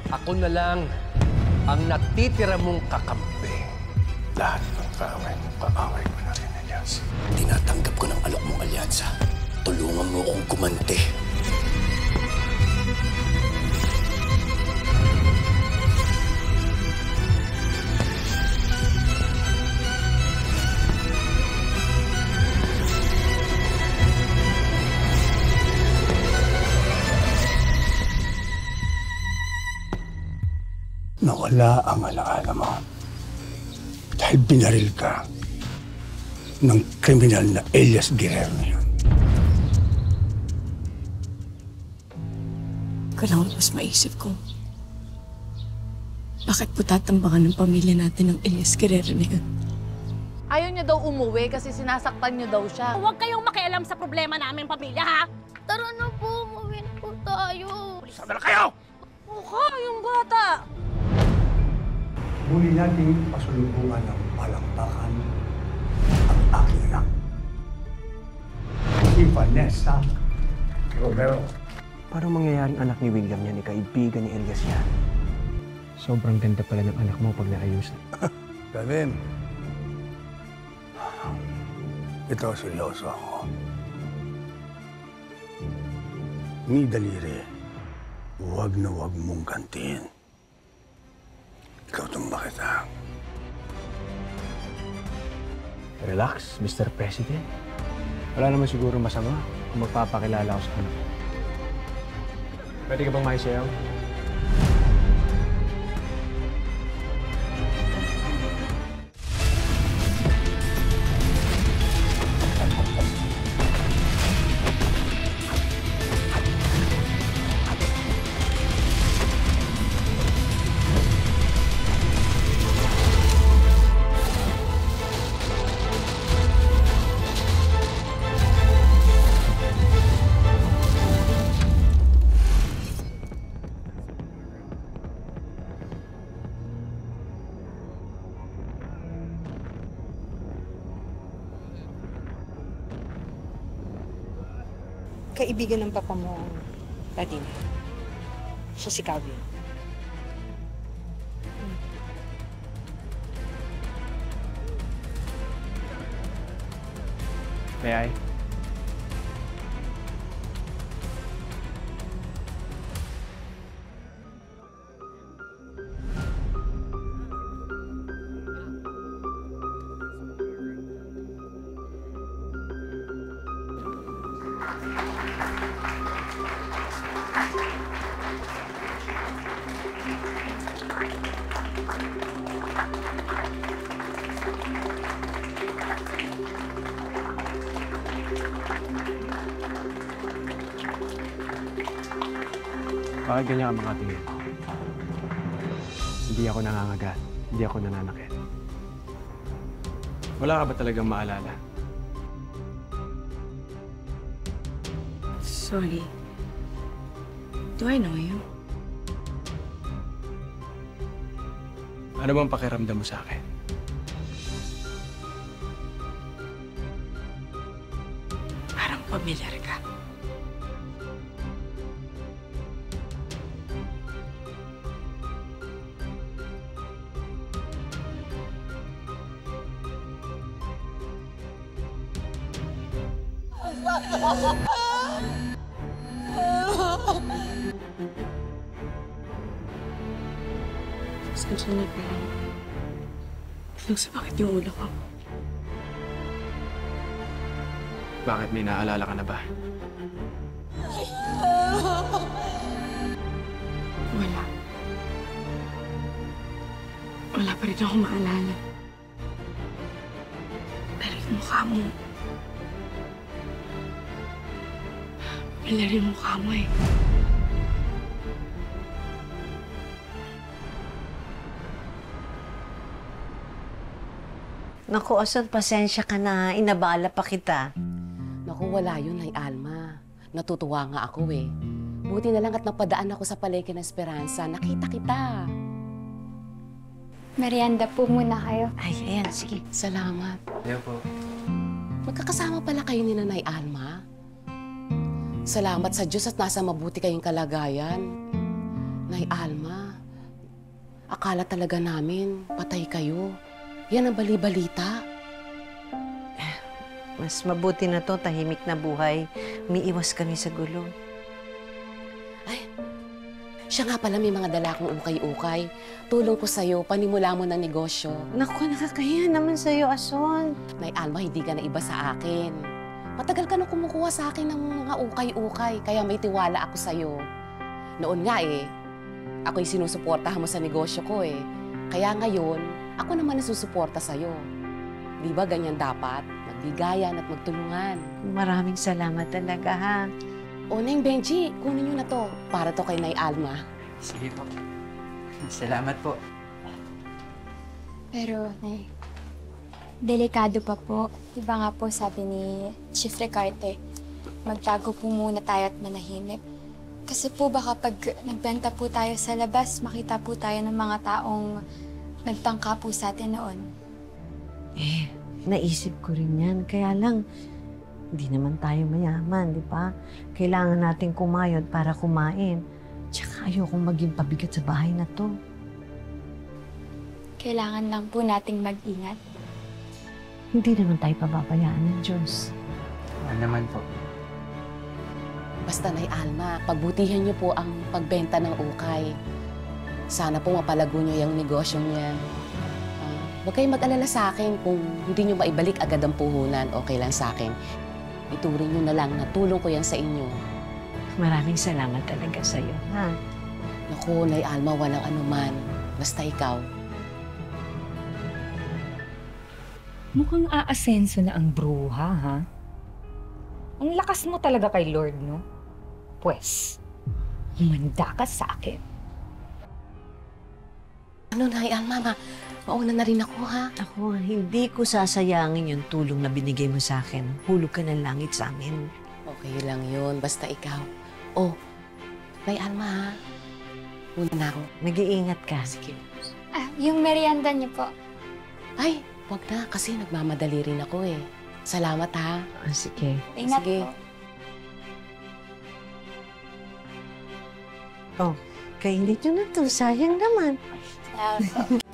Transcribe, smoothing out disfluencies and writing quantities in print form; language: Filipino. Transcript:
Ako na lang ang natitira mong kakampi. Lahat ng kaaway ko na rin, Elias. Tinatanggap ko ng alok mong alyansa. Tulungan mo akong kumante. Nawala ang alaala mo dahil binaril ka ng kriminal na Elias Guerrero na yun. Kailangan mas maisip ko. Bakit po tatambangan ng pamilya natin ng Elias Guerrero na yun? Ayaw niya daw umuwi kasi sinasaktan niyo daw siya. Huwag kayong makialam sa problema namin pamilya, ha? Tara na po, umuwi na po tayo. Sabi na kayo! Mukha yung bata. Muli nating pasulubungan ng palakpakan ang aking anak. Si Vanessa Romero. Parang mangyayaring anak ni William yan, kaibigan ni Elias yan. Sobrang ganda pala ng anak mo pag naayos. Gavin, ito seryoso ako. Ni daliri, huwag na huwag mong gantiin. Ikaw tumba kita. Relax, Mr. President. Wala naman siguro masama kung magpapakilala ko sa anak. Pwede ka bang makisayaw? Kaibigan ng papa mo, Latina. Siya si Calvin. May I? Bakit ganyan ka makatingin? Hindi ako nangangagat. Hindi ako nananakit. Wala ka ba talagang maalala? Sorry. Do I know you? Ano bang pakiramdam mo sa akin? Parang pamilyar ka. Pasensya na pero biglang sumakit yung ulo ko. Bakit may naaalala ka na ba? Wala. Wala pa rin ako maalala. Pero yung mukha mo, pamilyar yung mukha mo eh. Naku, Osod, pasensya ka na. Inabala pa kita. Naku, wala yun, Nay Alma. Natutuwa nga ako eh. Buti na lang at napadaan ako sa palengke ng Esperanza. Nakita kita. Merienda po muna kayo. Ay, ayan, sige. Salamat. Ayaw po. Magkakasama pala kayo ni Nanay Alma. Salamat sa Diyos at nasa mabuti kayong kalagayan. Nay Alma, Akala talaga namin, patay kayo. Yan ang bali-balita. Mas mabuti na to, tahimik na buhay. Umiiwas kami sa gulo. Siya nga pala may mga dala kong ukay-ukay. Tulong ko sa'yo, panimula mo ng negosyo. Naku, nakakahiya naman sa'yo, Ason. Nay Alma, hindi ka na iba sa akin. Matagal ka nang kumukuha sa akin ng mga ukay-ukay, kaya may tiwala ako sa'yo. Noon nga ako yung sinusuportahan mo sa negosyo ko Kaya ngayon, ako naman nasusuporta sa'yo. Di ba ganyan dapat? Magbigayan at magtulungan. Maraming salamat talaga, ha? O, Neng Benji, kunin niyo na to para to kay Nay Alma. Sige po. Salamat po. Pero, Nay, delikado pa po. Diba nga po sabi ni Chief Recarte, magtago po muna tayo at manahimik. Kasi po baka pag nagbenta po tayo sa labas, makita po tayo ng mga taong nagtangka po sa atin noon. Naisip ko rin yan. Kaya lang, hindi naman tayo mayaman, di ba? Kailangan natin kumayod para kumain. Tsaka ayokong maging pabigat sa bahay na to. Kailangan lang po nating mag-ingat. Hindi naman tayo pababayaan ng Diyos. Naman po. Basta, Nay Alma, pagbutihan niyo po ang pagbenta ng ukay. Sana po mapalago niyo yung negosyo niya. Huwag kayong mag-alala sa akin kung hindi niyo maibalik agad ang puhunan, okay lang sa akin. Ituring niyo na lang na tulong ko yan sa inyo. Maraming salamat talaga sa'yo, ha? Naku, Nay Alma, walang anuman. Basta ikaw. Mukhang aasenso na ang bruha, ha? Ang lakas mo talaga kay Lord, no? Pwes, humanda ka sa akin. Ano, Nay Alma, mauna na rin ako, ha? Ako, hindi ko sasayangin yung tulong na binigay mo sa akin. Hulog ka ng langit sa amin. Okay lang yun, basta ikaw. Oh, Nay Alma, ha? Una na ako. Mag-iingat ka. Sige. Yung merienda niyo po. Ay, wag na, kasi nagmamadali rin ako Salamat, ha? Sige. Ingat Sige. po. Oh, kainin nyo na to. Sayang naman. Salamat po.